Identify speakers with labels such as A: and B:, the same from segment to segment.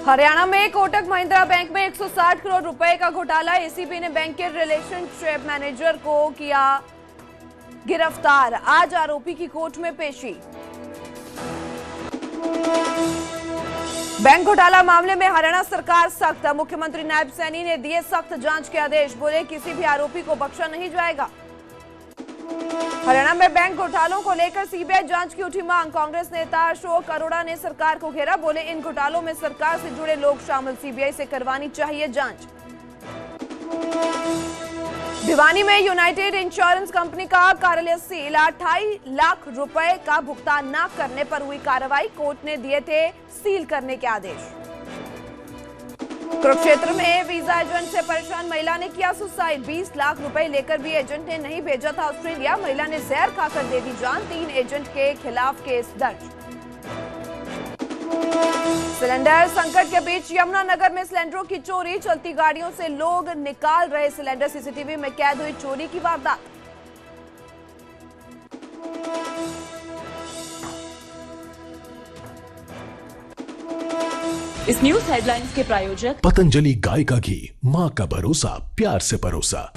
A: हरियाणा में कोटक महिंद्रा बैंक में 160 करोड़ रुपए का घोटाला। एसीबी ने बैंक के रिलेशनशिप मैनेजर को किया गिरफ्तार। आज आरोपी की कोर्ट में पेशी। बैंक घोटाला मामले में हरियाणा सरकार सख्त। मुख्यमंत्री नायब सैनी ने दिए सख्त जांच के आदेश। बोले किसी भी आरोपी को बख्शा नहीं जाएगा। हरियाणा में बैंक घोटालों को लेकर सीबीआई जांच की उठी मांग। कांग्रेस नेता अशोक अरोड़ा ने सरकार को घेरा। बोले इन घोटालों में सरकार से जुड़े लोग शामिल। सीबीआई से करवानी चाहिए जांच। भिवानी में यूनाइटेड इंश्योरेंस कंपनी का कार्यालय सील। 28 लाख रुपए का भुगतान न करने पर हुई कार्रवाई। कोर्ट ने दिए थे सील करने के आदेश। कुरुक्षेत्र में वीजा एजेंट से परेशान महिला ने किया सुसाइड। 20 लाख रुपए लेकर भी एजेंट ने नहीं भेजा था ऑस्ट्रेलिया। महिला ने जहर खाकर दे दी जान। 3 एजेंट के खिलाफ केस दर्ज। सिलेंडर संकट के बीच यमुनानगर में सिलेंडरों की चोरी। चलती गाड़ियों से लोग निकाल रहे सिलेंडर। सीसीटीवी में कैद हुई चोरी की वारदात।
B: इस न्यूज हेडलाइंस के प्रायोजक
C: पतंजलि गाय का घी, माँ का भरोसा, प्यार से परोसा।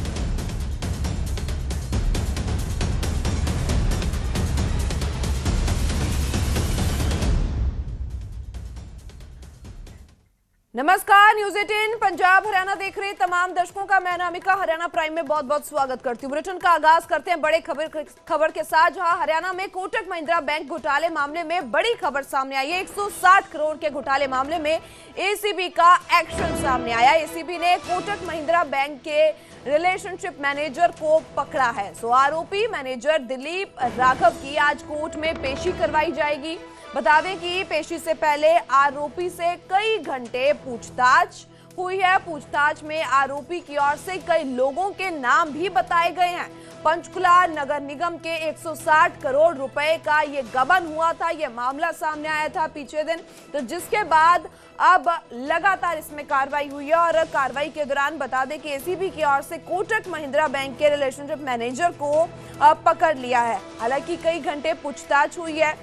A: नमस्कार, न्यूज 18 पंजाब हरियाणा देख रहे तमाम दर्शकों का मैं अनामिका हरियाणा प्राइम में बहुत बहुत स्वागत करती हूँ। बुलेटिन का आगाज करते हैं बड़े खबर के साथ, जहां हरियाणा में कोटक महिंद्रा बैंक घोटाले मामले में बड़ी खबर सामने आई है। 160 करोड़ के घोटाले मामले में एसीबी का एक्शन सामने आया। एसीबी ने कोटक महिंद्रा बैंक के रिलेशनशिप मैनेजर को पकड़ा है। आरोपी मैनेजर दिलीप राघव की आज कोर्ट में पेशी करवाई जाएगी। बता दें कि पेशी से पहले आरोपी से कई घंटे पूछताछ हुई है। पूछताछ में आरोपी की ओर से कई लोगों के नाम भी बताए गए हैं। पंचकुला नगर निगम के 160 करोड़ रुपए का ये गबन हुआ था। ये मामला सामने आया था पिछले दिन, तो जिसके बाद अब लगातार इसमें कार्रवाई हुई है। और कार्रवाई के दौरान बता दें कि एसीबी की ओर से कोटक महिंद्रा बैंक के रिलेशनशिप मैनेजर को पकड़ लिया है। हालांकि कई घंटे पूछताछ हुई है।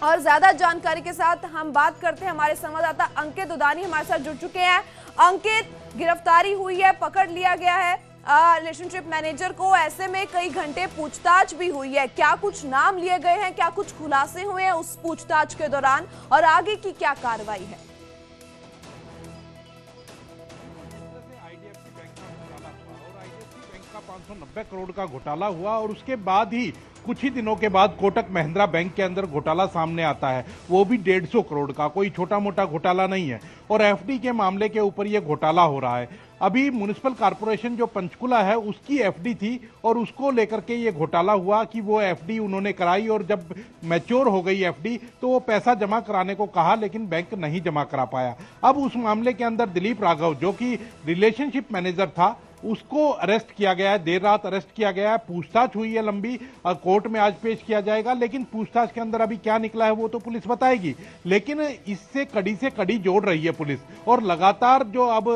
A: और ज्यादा जानकारी के साथ हम बात करते हैं, हमारे संवाददाता अंकित उदानी हमारे साथ जुड़ चुके हैं। अंकित, गिरफ्तारी हुई है, पकड़ लिया गया है रिलेशनशिप मैनेजर को। ऐसे में कई घंटे पूछताछ भी हुई है। क्या कुछ नाम लिए गए हैं, क्या कुछ खुलासे हुए हैं उस पूछताछ के दौरान, और आगे की क्या कार्रवाई है?
D: आईडीएफसी बैंक का 590 करोड़ का घोटाला हुआ और उसके बाद ही कुछ ही दिनों के बाद कोटक महिंद्रा बैंक के अंदर घोटाला सामने आता है, वो भी 150 करोड़ का। कोई छोटा मोटा घोटाला नहीं है। और एफडी के मामले के ऊपर ये घोटाला हो रहा है। अभी म्युनिसिपल कॉर्पोरेशन जो पंचकुला है उसकी एफडी थी और उसको लेकर के ये घोटाला हुआ कि वो एफडी उन्होंने कराई और जब मैच्योर हो गई एफडी तो वो पैसा जमा कराने को कहा, लेकिन बैंक नहीं जमा करा पाया। अब उस मामले के अंदर दिलीप राघव जो कि रिलेशनशिप मैनेजर था उसको अरेस्ट किया गया है। देर रात अरेस्ट किया गया है। पूछताछ हुई है लंबी, कोर्ट में आज पेश किया जाएगा। लेकिन पूछताछ के अंदर अभी क्या निकला है वो तो पुलिस बताएगी। लेकिन इससे कड़ी से कड़ी जोड़ रही है पुलिस। और लगातार जो अब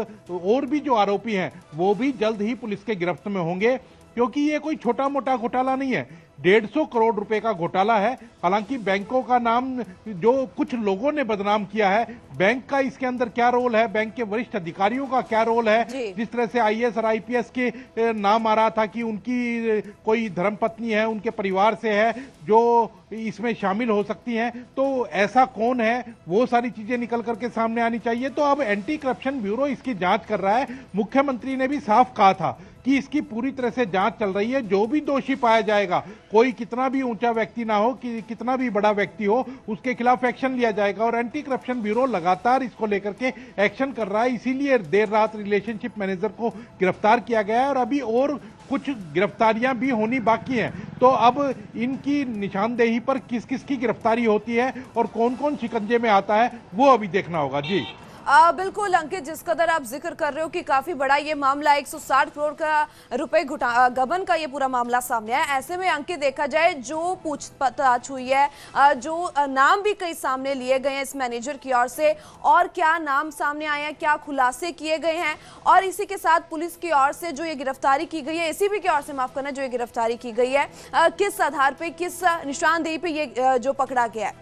D: और भी जो आरोपी हैं वो भी जल्द ही पुलिस के गिरफ्त में होंगे, क्योंकि ये कोई छोटा मोटा घोटाला नहीं है। 150 करोड़ रुपए का घोटाला है। हालांकि बैंकों का नाम जो कुछ लोगों ने बदनाम किया है, बैंक का इसके अंदर क्या रोल है, बैंक के वरिष्ठ अधिकारियों का क्या रोल है। जिस तरह से आईएएस और आईपीएस के नाम आ रहा था कि उनकी कोई धर्मपत्नी है, उनके परिवार से है जो इसमें शामिल हो सकती हैं, तो ऐसा कौन है, वो सारी चीजें निकल करके सामने आनी चाहिए। तो अब एंटी करप्शन ब्यूरो इसकी जांच कर रहा है। मुख्यमंत्री ने भी साफ कहा था कि इसकी पूरी तरह से जांच चल रही है। जो भी दोषी पाया जाएगा, कोई कितना भी ऊंचा व्यक्ति ना हो, कि कितना भी बड़ा व्यक्ति हो, उसके खिलाफ एक्शन लिया जाएगा। और एंटी करप्शन ब्यूरो लगातार इसको लेकर के एक्शन कर रहा है। इसीलिए देर रात रिलेशनशिप मैनेजर को गिरफ्तार किया गया है और अभी और कुछ गिरफ्तारियां भी होनी बाकी हैं। तो अब इनकी निशानदेही पर किस किस की गिरफ्तारी होती है और कौन कौन शिकंजे में आता है वो अभी देखना होगा। जी
A: बिल्कुल अंकित, जिस कदर आप जिक्र कर रहे हो कि काफी बड़ा ये मामला 160 करोड़ का रुपए गबन का ये पूरा मामला सामने आया। ऐसे में अंकित देखा जाए जो पूछताछ हुई है, जो नाम भी कई सामने लिए गए हैं इस मैनेजर की ओर से, और क्या नाम सामने आए हैं, क्या खुलासे किए गए हैं, और इसी के साथ पुलिस की ओर से जो ये गिरफ्तारी की गई है, एसीबी की ओर से माफ करना, जो ये गिरफ्तारी की गई है, किस आधार पे, किस निशानदेही पे ये जो पकड़ा गया है?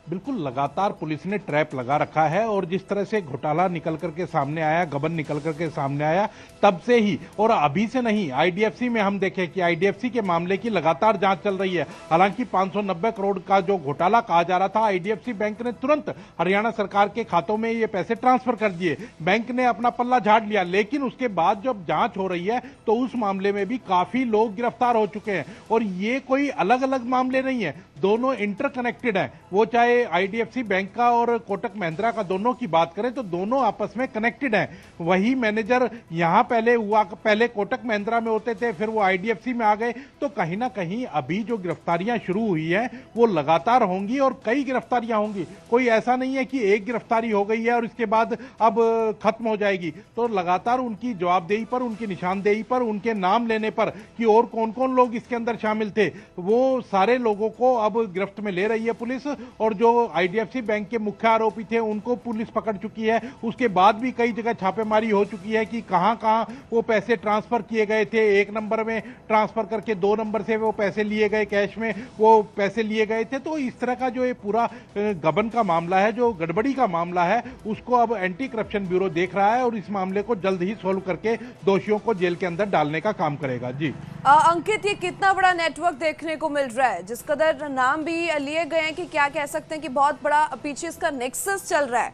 D: बिल्कुल लगातार पुलिस ने ट्रैप लगा रखा है और जिस तरह से घोटाला निकल करके सामने आया, गबन निकल करके सामने आया, तब से ही और अभी से नहीं, आईडीएफसी में हम देखें कि आईडीएफसी के मामले की लगातार जांच चल रही है। हालांकि 590 करोड़ का जो घोटाला कहा जा रहा था, आईडीएफसी बैंक ने तुरंत हरियाणा सरकार के खातों में ये पैसे ट्रांसफर कर दिए, बैंक ने अपना पल्ला झाड़ लिया। लेकिन उसके बाद जब जांच हो रही है तो उस मामले में भी काफी लोग गिरफ्तार हो चुके हैं और ये कोई अलग अलग मामले नहीं है, दोनों इंटरकनेक्टेड हैं। वो चाहे आईडीएफसी बैंक का और कोटक महिंद्रा का दोनों की बात करें तो दोनों आपस में कनेक्टेड हैं। वही मैनेजर यहां पहले कोटक महिंद्रा में होते थे, फिर वो आईडीएफसी में आ गए, तो कहीं ना कहीं अभी जो गिरफ्तारियां शुरू हुई हैं वो लगातार होंगी और कई गिरफ्तारियां होंगी। कोई ऐसा नहीं है कि एक गिरफ्तारी हो गई है और इसके बाद अब खत्म हो जाएगी। तो लगातार उनकी जवाबदेही पर, उनकी निशानदेही पर, उनके नाम लेने पर कि और कौन कौन लोग इसके अंदर शामिल थे, वो सारे लोगों को अब गिरफ्त में ले रही है पुलिस। और जो आईडीएफसी बैंक के मुख्य आरोपी थे उनको पुलिस पकड़ चुकी है। उसके बाद भी कई जगह छापेमारी हो चुकी है कि कहां कहां वो पैसे ट्रांसफर किए गए थे, एक नंबर में ट्रांसफर करके 2 नंबर से वो पैसे लिए गए, कैश में वो पैसे लिए गए थे। तो इस तरह का जो ये पूरा गबन का मामला है, जो गड़बड़ी का मामला है, उसको अब एंटी करप्शन ब्यूरो देख रहा है और इस मामले को जल्द ही सोल्व करके दोषियों को जेल के अंदर डालने का काम करेगा। जी
A: अंकित, ये कितना बड़ा नेटवर्क देखने को मिल रहा है, जिस कदर नाम भी लिए गए हैं कि क्या कह सकते हैं कि बहुत बड़ा पीछे इसका नेक्सस चल रहा है?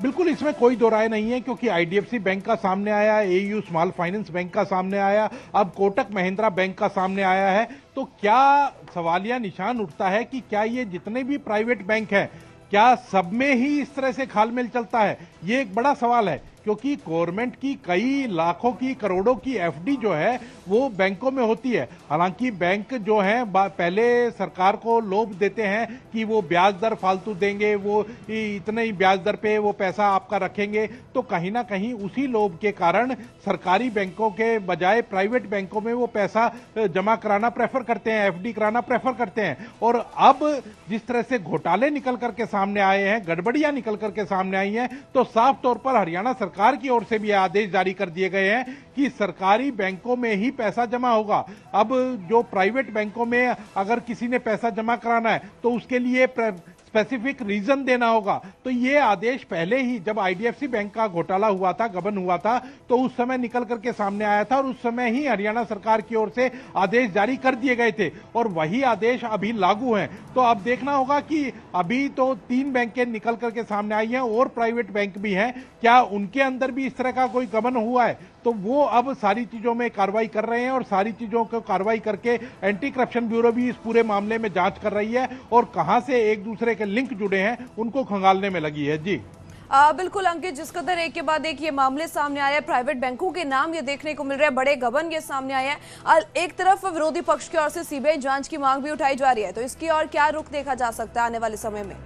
D: बिल्कुल, इसमें कोई दो राय नहीं है, क्योंकि आईडीएफसी बैंक का सामने आया, एयू स्मॉल फाइनेंस बैंक का सामने आया, अब कोटक महिंद्रा बैंक का सामने आया है। तो क्या सवालिया निशान उठता है कि क्या ये जितने भी प्राइवेट बैंक हैं, क्या सब में ही इस तरह से खालमेल चलता है? ये एक बड़ा सवाल है, क्योंकि गवर्नमेंट की कई लाखों की, करोड़ों की एफडी जो है वो बैंकों में होती है। हालांकि बैंक जो है पहले सरकार को लोभ देते हैं कि वो ब्याज दर फालतू देंगे, वो इतने ही ब्याज दर पे वो पैसा आपका रखेंगे। तो कहीं ना कहीं उसी लोभ के कारण सरकारी बैंकों के बजाय प्राइवेट बैंकों में वो पैसा जमा कराना प्रेफर करते हैं, एफडी कराना प्रेफर करते हैं। और अब जिस तरह से घोटाले निकल करके सामने आए हैं, गड़बड़ियां निकल करके सामने आई हैं, तो साफ तौर पर हरियाणा सरकार की ओर से भी आदेश जारी कर दिए गए हैं कि सरकारी बैंकों में ही पैसा जमा होगा। अब जो प्राइवेट बैंकों में अगर किसी ने पैसा जमा कराना है तो उसके लिए स्पेसिफिक रीजन देना होगा। तो ये आदेश पहले ही जब आईडीएफसी बैंक का घोटाला हुआ था, गबन हुआ था, तो उस समय निकल करके सामने आया था और उस समय ही हरियाणा सरकार की ओर से आदेश जारी कर दिए गए थे और वही आदेश अभी लागू हैं। तो अब देखना होगा कि अभी तो 3 बैंकें निकल करके सामने आई हैं और प्राइवेट बैंक भी हैं, क्या उनके अंदर भी इस तरह का कोई गबन हुआ है? तो वो अब सारी चीजों में कार्रवाई कर रहे हैं और सारी चीजों को कार्रवाई करके एंटी करप्शन ब्यूरो भी इस पूरे मामले में जांच कर रही है और कहां से एक दूसरे के लिंक जुड़े हैं उनको खंगालने में लगी है। जी
A: बिल्कुल अंकित, जिस कदर एक के बाद एक ये मामले सामने आए, प्राइवेट बैंकों के नाम ये देखने को मिल रहे हैं, बड़े गबन ये सामने आए हैं। एक तरफ विरोधी पक्ष की ओर से सीबीआई जांच की मांग भी उठाई जा रही है, तो इसकी और क्या रुख देखा जा सकता है आने वाले समय में?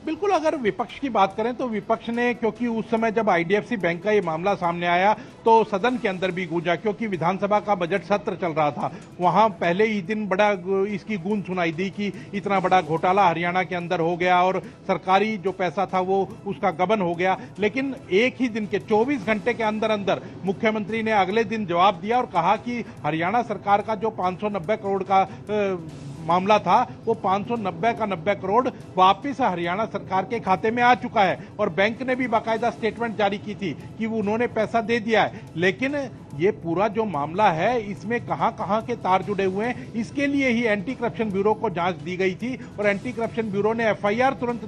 D: बिल्कुल, अगर विपक्ष की बात करें तो विपक्ष ने, क्योंकि उस समय जब आईडीएफसी बैंक का ये मामला सामने आया तो सदन के अंदर भी गूंजा, क्योंकि विधानसभा का बजट सत्र चल रहा था, वहां पहले ही दिन बड़ा इसकी गूंज सुनाई दी कि इतना बड़ा घोटाला हरियाणा के अंदर हो गया और सरकारी जो पैसा था वो उसका गबन हो गया। लेकिन एक ही दिन के 24 घंटे के अंदर अंदर मुख्यमंत्री ने अगले दिन जवाब दिया और कहा कि हरियाणा सरकार का जो 590 करोड़ का मामला था वो 590 का 90 करोड़ वापस हरियाणा सरकार के खाते में आ चुका है और बैंक ने भी बाकायदा स्टेटमेंट जारी की थी कि उन्होंने पैसा दे दिया है। लेकिन ये पूरा जो मामला है इसमें कहां कहां के तार जुड़े हुए हैं, इसके लिए ही एंटी करप्शन ब्यूरो को जांच दी गई थी और एंटी करप्शन ब्यूरो ने एफआईआर तुरंत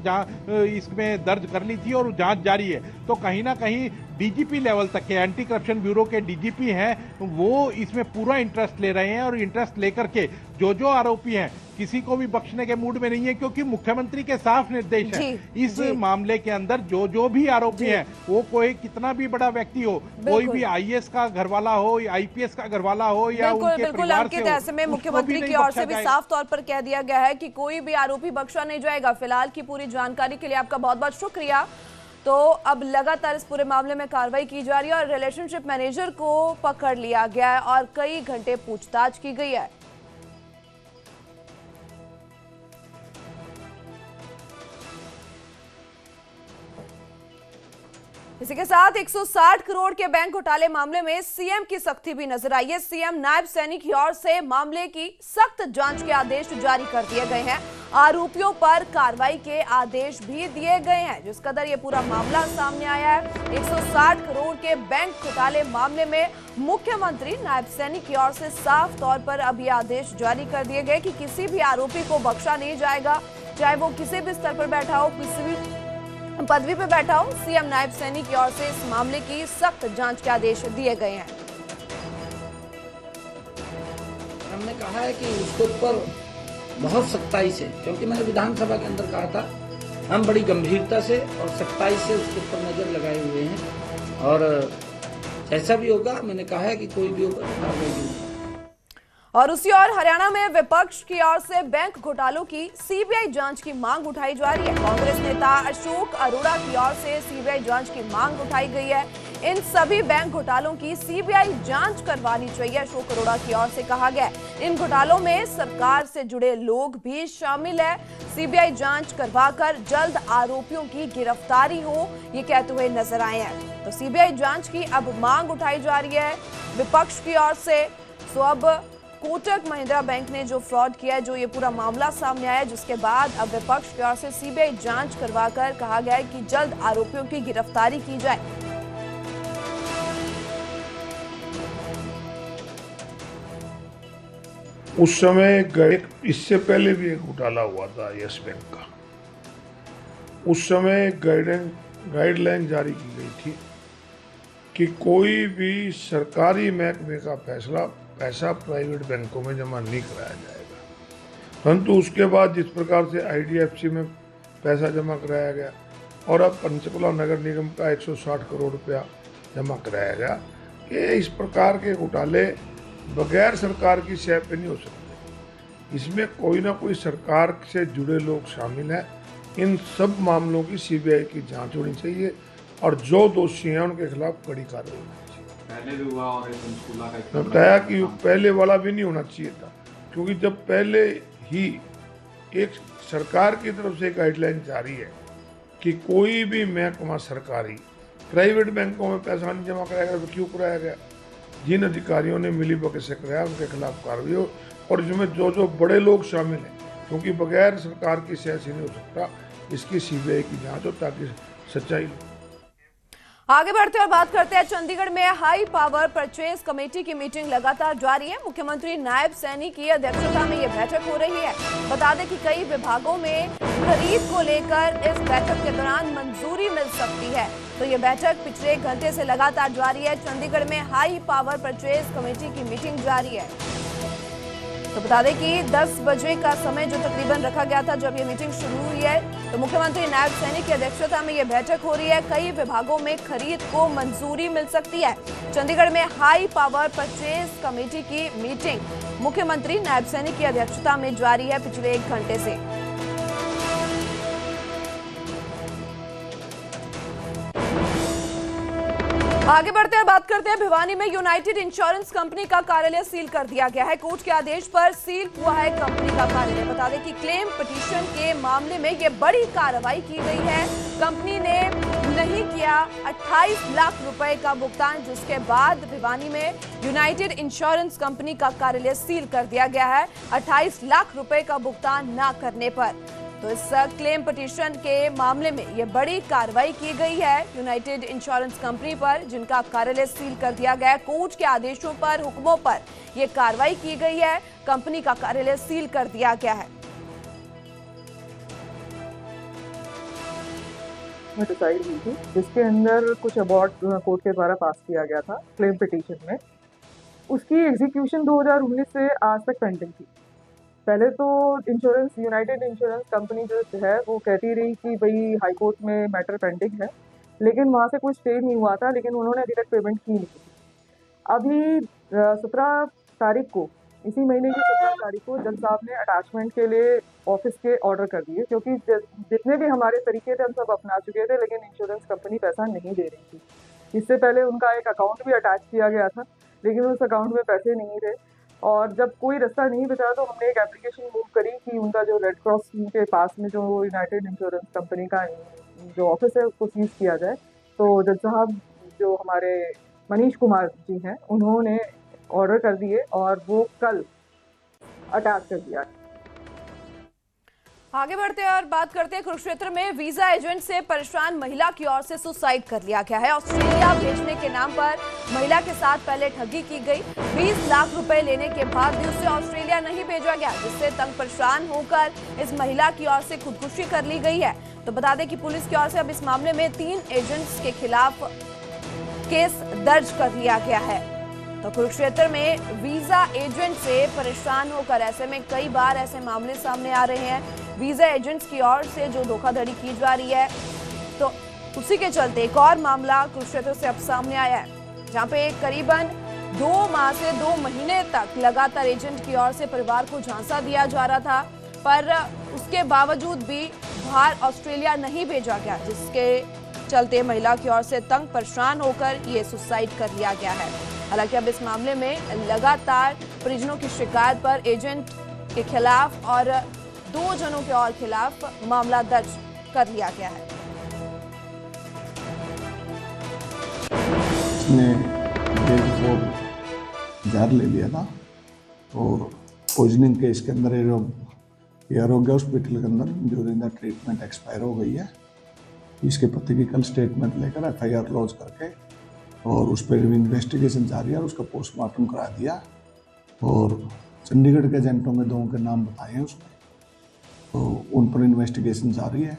D: इसमें दर्ज कर ली थी और जांच जारी है। तो कहीं ना कहीं डीजीपी लेवल तक के एंटी करप्शन ब्यूरो के डीजीपी हैं वो इसमें पूरा इंटरेस्ट ले रहे हैं और इंटरेस्ट लेकर के जो आरोपी हैं किसी को भी बख्शने के मूड में नहीं है, क्योंकि मुख्यमंत्री के साफ निर्देश है इस मामले के अंदर जो भी आरोपी हैं, वो कोई कितना भी बड़ा व्यक्ति हो, कोई भी आईएएस का घरवाला हो या आईपीएस का घरवाला हो या उनके परिवार से हो,
A: ऐसे में मुख्यमंत्री की ओर से भी साफ तौर पर कह दिया गया है कि कोई भी आरोपी बख्शा नहीं जाएगा। फिलहाल की पूरी जानकारी के लिए आपका बहुत बहुत शुक्रिया। तो अब लगातार इस पूरे मामले में कार्रवाई की जा रही है और रिलेशनशिप मैनेजर को पकड़ लिया गया है और कई घंटे पूछताछ की गई है। इसी के साथ 160 करोड़ के बैंक घोटाले मामले में सीएम की सख्ती भी नजर आई है। सीएम नायब सैनी की ओर से मामले की सख्त जांच के आदेश जारी कर दिए गए हैं। आरोपियों पर कार्रवाई के आदेश भी दिए गए हैं। जिस कदर ये पूरा मामला सामने आया है, 160 करोड़ के बैंक घोटाले मामले में मुख्यमंत्री नायब सैनी की ओर से साफ तौर पर अब ये आदेश जारी कर दिए गए कि किसी भी आरोपी को बख्शा नहीं जाएगा, चाहे वो किसी भी स्तर पर बैठा हो, किसी भी पदवी पर बैठा हो। सीएम नायब सैनी की ओर से इस मामले की सख्त जांच के आदेश दिए गए हैं।
E: हमने कहा है कि उसके ऊपर बहुत सख्ताई से, क्योंकि मैंने विधानसभा के अंदर कहा था, हम बड़ी गंभीरता से और सख्ताई से उसके ऊपर नजर लगाए हुए हैं और जैसा भी होगा, मैंने कहा है कि कोई भी होगा तो कार्रवाई होगी।
A: और उसी ओर हरियाणा में विपक्ष की ओर से बैंक घोटालों की सीबीआई जांच की मांग उठाई जा रही है। कांग्रेस नेता अशोक अरोड़ा की ओर से सीबीआई जांच की मांग उठाई गई है। इन सभी बैंक घोटालों की सीबीआई जांच करवानी चाहिए, अशोक अरोड़ा की ओर से कहा गया है। इन घोटालों में सरकार से जुड़े लोग भी शामिल है। सीबीआई जांच करवाकर जल्द आरोपियों की गिरफ्तारी हो, ये कहते हुए नजर आए हैं। तो सीबीआई जांच की अब मांग उठाई जा रही है विपक्ष की ओर से। तो अब कोटक महिंद्रा बैंक ने जो फ्रॉड किया है, जो ये पूरा मामला सामने आया, जिसके बाद अब विपक्ष की ओर से सीबीआई जांच करवाकर कहा गया है कि जल्द आरोपियों की गिरफ्तारी की जाए।
F: उस समय इससे पहले भी एक घोटाला हुआ था यस बैंक का। उस समय गाइडलाइन जारी की गई थी कि कोई भी सरकारी महकमे का पैसा प्राइवेट बैंकों में जमा नहीं कराया जाएगा। परंतु उसके बाद जिस प्रकार से आईडीएफसी में पैसा जमा कराया गया और अब पंचकुला नगर निगम का 160 करोड़ रुपया जमा कराया गया, कि इस प्रकार के घोटाले बगैर सरकार की सह पे नहीं हो सकते। इसमें कोई ना कोई सरकार से जुड़े लोग शामिल हैं। इन सब मामलों की सीबीआई की जांच होनी चाहिए और जो दोषी हैं उनके खिलाफ कड़ी कार्रवाई होनी चाहिए।
G: पहले भी हुआ और
F: मैं बताया कि पहले वाला भी नहीं होना चाहिए था, क्योंकि जब पहले ही एक सरकार की तरफ से गाइडलाइन जारी है कि कोई भी महकमा सरकारी प्राइवेट बैंकों में पैसा नहीं जमा कराया गया, तो क्यों कराया गया? जिन अधिकारियों ने मिलीभगत से कराया उनके खिलाफ कार्रवाई हो, और इसमें जो बड़े लोग शामिल हैं, क्योंकि बगैर सरकार की सह से नहीं हो सकता, इसकी सीबीआई की जांच हो ताकि सच्चाई।
A: आगे बढ़ते और बात करते हैं चंडीगढ़ में हाई पावर परचेज कमेटी की मीटिंग लगातार जारी है। मुख्यमंत्री नायब सैनी की अध्यक्षता में यह बैठक हो रही है। बता दें कि कई विभागों में खरीद को लेकर इस बैठक के दौरान मंजूरी मिल सकती है। तो ये बैठक पिछले 1 घंटे से लगातार जारी है। चंडीगढ़ में हाई पावर परचेज कमेटी की मीटिंग जारी है। तो बता दें कि 10 बजे का समय जो तकरीबन रखा गया था जब ये मीटिंग शुरू हुई है, तो मुख्यमंत्री नायब सैनी की अध्यक्षता में ये बैठक हो रही है। कई विभागों में खरीद को मंजूरी मिल सकती है। चंडीगढ़ में हाई पावर परचेज कमेटी की मीटिंग मुख्यमंत्री नायब सैनी की अध्यक्षता में जारी है पिछले 1 घंटे से। आगे बढ़ते हैं, बात करते हैं भिवानी में यूनाइटेड इंश्योरेंस कंपनी का कार्यालय सील कर दिया गया है। कोर्ट के आदेश पर सील हुआ है कंपनी का कार्यालय। बता दें कि क्लेम पिटीशन के मामले में यह बड़ी कार्रवाई की गई है। कंपनी ने नहीं किया 28 लाख रुपए का भुगतान, जिसके बाद भिवानी में यूनाइटेड इंश्योरेंस कंपनी का कार्यालय सील कर दिया गया है 28 लाख रुपए का भुगतान न करने पर। तो इस क्लेम पिटीशन के मामले में यह बड़ी कार्रवाई की गई है यूनाइटेड इंश्योरेंस कंपनी पर, जिनका कार्यालय सील कर दिया गया है। कोर्ट के आदेशों पर, हुक्मों पर यह कार्रवाई की गई है। कंपनी का कार्यालय सील कर दिया गया है।
H: डिसाइड हुई थी, जिसके अंदर कुछ अवार्ड कोर्ट के द्वारा पास किया गया था क्लेम पिटीशन में। उसकी एग्जीक्यूशन 2019 से आज तक पेंडिंग थी। पहले तो यूनाइटेड इंश्योरेंस कंपनी जो है वो कहती रही कि भाई हाई कोर्ट में मैटर पेंडिंग है, लेकिन वहाँ से कोई स्टे नहीं हुआ था, लेकिन उन्होंने अभी तक पेमेंट की नहीं थी। अभी 17 तारीख को, इसी महीने की 17 तारीख को जज साहब ने अटैचमेंट के लिए ऑफिस के ऑर्डर कर दिए, क्योंकि जितने भी हमारे तरीके थे हम सब अपना चुके थे, लेकिन इंश्योरेंस कंपनी पैसा नहीं दे रही थी। इससे पहले उनका एक अकाउंट भी अटैच किया गया था, लेकिन उस अकाउंट में पैसे नहीं थे। और जब कोई रास्ता नहीं बचा तो हमने एक एप्लीकेशन मूव करी कि उनका जो रेड क्रॉस के पास में जो यूनाइटेड इंश्योरेंस कंपनी का जो ऑफिस है उसको सीज किया जाए, तो जज साहब जो हमारे मनीष कुमार जी हैं उन्होंने ऑर्डर कर दिए और वो कल अटैक कर दिया।
A: आगे बढ़ते हैं और बात करते हैं कुरुक्षेत्र में वीजा एजेंट से परेशान महिला की ओर से सुसाइड कर लिया गया है। ऑस्ट्रेलिया भेजने के नाम पर महिला के साथ पहले ठगी की गई। 20 लाख रुपए लेने के बाद भी उसे ऑस्ट्रेलिया नहीं भेजा गया, जिससे तंग परेशान होकर इस महिला की ओर से खुदकुशी कर ली गई है। तो बता दें कि पुलिस की ओर से अब इस मामले में 3 एजेंट्स के खिलाफ केस दर्ज कर लिया गया है। तो कुरुक्षेत्र में वीजा एजेंट से परेशान होकर ऐसे में कई बार ऐसे मामले सामने आ रहे हैं। वीजा एजेंट्स की ओर से जो धोखाधड़ी की जा रही है, तो उसी के चलते एक और मामला कुरुक्षेत्र से अब सामने आया है, जहां पे करीबन 2 माह से 2 महीने तक लगातार एजेंट की ओर से परिवार को झांसा दिया जा रहा था, पर उसके बावजूद भी बाहर ऑस्ट्रेलिया नहीं भेजा गया, जिसके चलते महिला की ओर से तंग परेशान होकर ये सुसाइड कर लिया गया है। हालांकि अब इस मामले में लगातार परिजनों की शिकायत पर एजेंट के खिलाफ और 2 जनों के और खिलाफ मामला दर्ज कर लिया गया है।
G: उसने 1.5 जार ले लिया था और पॉइजनिंग केस के अंदर ये आरोग्य हॉस्पिटल के अंदर ड्यूरिंग द ट्रीटमेंट एक्सपायर हो गई है। इसके पति की कल स्टेटमेंट लेकर FIR लॉन्च करके और उस पर इन्वेस्टिगेशन जारी है और उसका पोस्टमार्टम करा दिया और चंडीगढ़ के एजेंटों में 2 के नाम बताए हैं उसमें, तो उन पर इन्वेस्टिगेशन जारी है।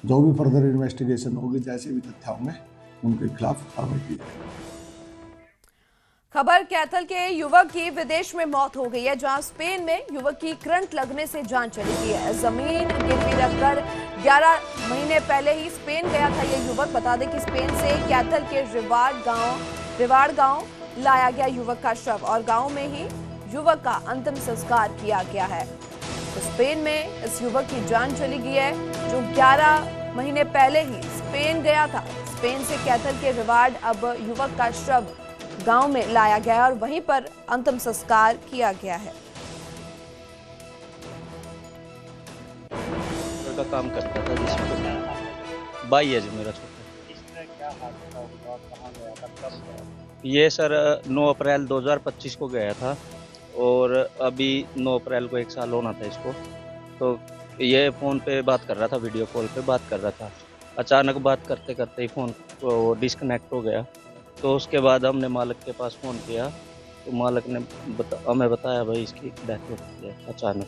G: जो भी फर्दर इन्वेस्टिगेशन होगी, जैसे भी तथ्य होंगे, उनके खिलाफ कार्रवाई की जाएगी।
A: खबर कैथल के युवक की विदेश में मौत हो गई है, जहां स्पेन में युवक की करंट लगने से जान चली गई है। जमीन गिरवी रखकर 11 महीने पहले ही स्पेन गया था ये युवक। बता दें कि स्पेन से कैथल के रिवाड़ गांव लाया गया युवक का शव और गांव में ही युवक का अंतिम संस्कार किया गया है। तो स्पेन में इस युवक की जान चली गई है, जो 11 महीने पहले ही स्पेन गया था। स्पेन से कैथल के रिवाड़ अब युवक का शव गांव में लाया गया और वहीं पर अंतिम संस्कार किया गया है।
I: का काम करता था जिसमें भाई है जो मेरा छोटा। क्या हादसा हुआ, कहाँ गया था, कब गया? ये सर 9 अप्रैल 2025 को गया था और अभी 9 अप्रैल को 1 साल होना था इसको। तो ये फ़ोन पे बात कर रहा था, वीडियो कॉल पे बात कर रहा था। अचानक बात करते करते ही फ़ोन डिस्कनेक्ट हो गया। तो उसके बाद हमने मालिक के पास फ़ोन किया, तो मालिक ने हमें बताया भाई इसकी डेथ हो गई है अचानक।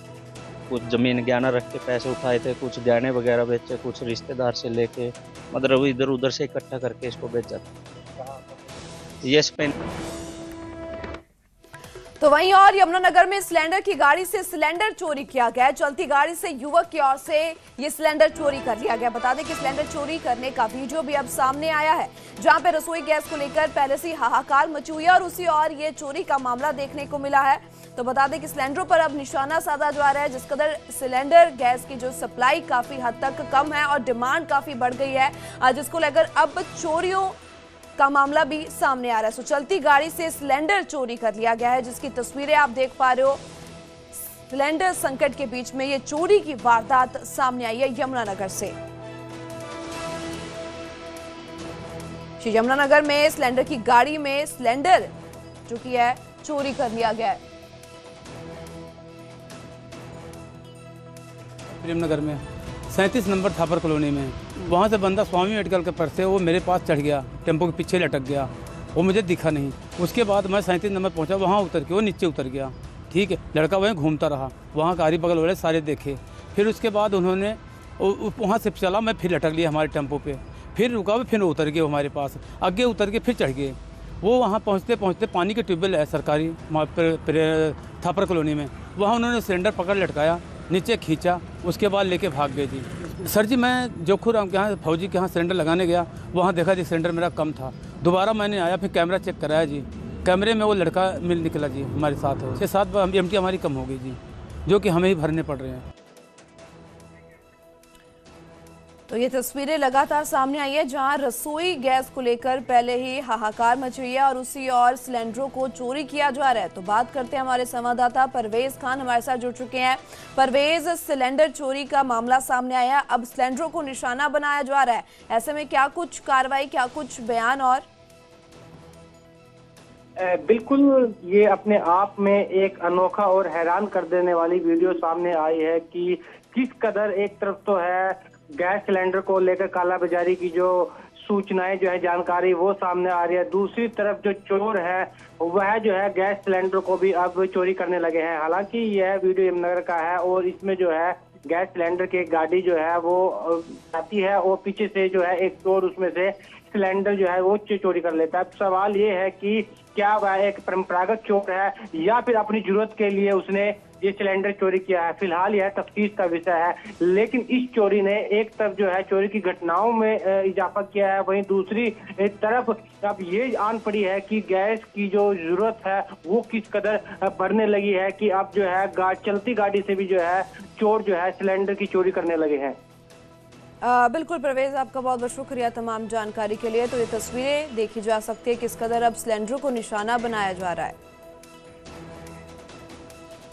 I: कुछ ज़मीन गहना रख के पैसे उठाए थे, कुछ गहने वगैरह बेचे, कुछ रिश्तेदार से लेके, मतलब इधर उधर से इकट्ठा करके इसको बेचा था। ये स्पेन।
A: तो वहीं और यमुनानगर में सिलेंडर की गाड़ी से सिलेंडर चोरी किया गया। चलती गाड़ी से युवक की ओर से ये सिलेंडर चोरी कर लिया गया। बता दें कि सिलेंडर चोरी करने का वीडियो भी अब सामने आया है, जहां पे रसोई गैस को लेकर पहले से हाहाकार मची हुई है और उसी और ये चोरी का मामला देखने को मिला है। तो बता दें कि सिलेंडरों पर अब निशाना साधा जा रहा है, जिस कदर सिलेंडर गैस की जो सप्लाई काफी हद तक कम है और डिमांड काफी बढ़ गई है, जिसको लेकर अब चोरियों का मामला भी सामने आ रहा है। सो चलती गाड़ी से सिलेंडर चोरी कर लिया गया है, जिसकी तस्वीरें आप देख पा रहे हो। सिलेंडर संकट के बीच में ये चोरी की वारदात सामने आई है यमुनानगर से। यमुनानगर में सिलेंडर की गाड़ी में सिलेंडर जो कि है चोरी कर लिया गया है।
J: प्रेमनगर में 37 नंबर थापर कॉलोनी में, वहाँ से बंदा स्वामी मेडिकल के पर से वो मेरे पास चढ़ गया, टेम्पो के पीछे लटक गया, वो मुझे दिखा नहीं। उसके बाद मैं 37 नंबर पहुँचा, वहाँ उतर के वो नीचे उतर गया। ठीक है, लड़का वहीं घूमता रहा, वहाँ कारी बगल वाले सारे देखे। फिर उसके बाद उन्होंने वहाँ से चला, मैं फिर लटक लिया हमारे टेम्पो पे, फिर रुका, फिर उतर गए हमारे पास, आगे उतर के फिर चढ़ गए। वो वहाँ पहुँचते पहुँचते पानी के ट्यूबवेल है सरकारी थापर कॉलोनी में, वहाँ उन्होंने सिलेंडर पकड़ लटकाया, नीचे खींचा, उसके बाद लेके भाग गए जी। सर जी, मैं जोखुराम के यहाँ फौजी के यहाँ सिलेंडर लगाने गया, वहाँ देखा जी सिलेंडर मेरा कम था। दोबारा मैंने आया, फिर कैमरा चेक कराया जी, कैमरे में वो लड़का मिल निकला जी हमारे साथ। उसके साथ एमटी हमारी कम हो गई जी, जो कि हमें ही भरने पड़ रहे हैं।
A: तो ये तस्वीरें लगातार सामने आई है जहां रसोई गैस को लेकर पहले ही हाहाकार मची है और उसी और सिलेंडरों को चोरी किया जा रहा है। तो बात करते हैं हमारे संवाददाता परवेज खान हमारे साथ जुड़ चुके हैं। परवेज, सिलेंडर चोरी का मामला सामने आया, अब सिलेंडरों को निशाना बनाया जा रहा है, ऐसे में क्या कुछ कार्रवाई, क्या कुछ बयान? और
K: बिल्कुल, ये अपने आप में एक अनोखा और हैरान कर देने वाली वीडियो सामने आई है कि किस कदर एक तरफ तो है गैस सिलेंडर को लेकर कालाबाजारी की जो सूचनाएं जो है जानकारी वो सामने आ रही है, दूसरी तरफ जो चोर है वह जो है गैस सिलेंडर को भी अब चोरी करने लगे हैं। हालांकि यह वीडियो यमुनानगर का है और इसमें जो है गैस सिलेंडर की गाड़ी जो है वो आती है और पीछे से जो है एक चोर उसमें से सिलेंडर जो है वो चोरी कर लेता है। सवाल ये है कि क्या वह एक परंपरागत चोर है या फिर अपनी जरूरत के लिए उसने ये सिलेंडर चोरी किया है। फिलहाल यह तफ्तीश का विषय है, लेकिन इस चोरी ने एक तरफ जो है चोरी की घटनाओं में इजाफा किया है, वहीं दूसरी तरफ अब ये आन पड़ी है कि गैस की जो जरूरत है वो किस कदर बढ़ने लगी है कि अब जो है चलती गाड़ी से भी जो है चोर जो है सिलेंडर की चोरी करने लगे हैं।
A: बिल्कुल परवेज, आपका बहुत बहुत शुक्रिया तमाम जानकारी के लिए। तो ये तस्वीरें देखी जा सकती है किस कदर अब सिलेंडरों को निशाना बनाया जा रहा है।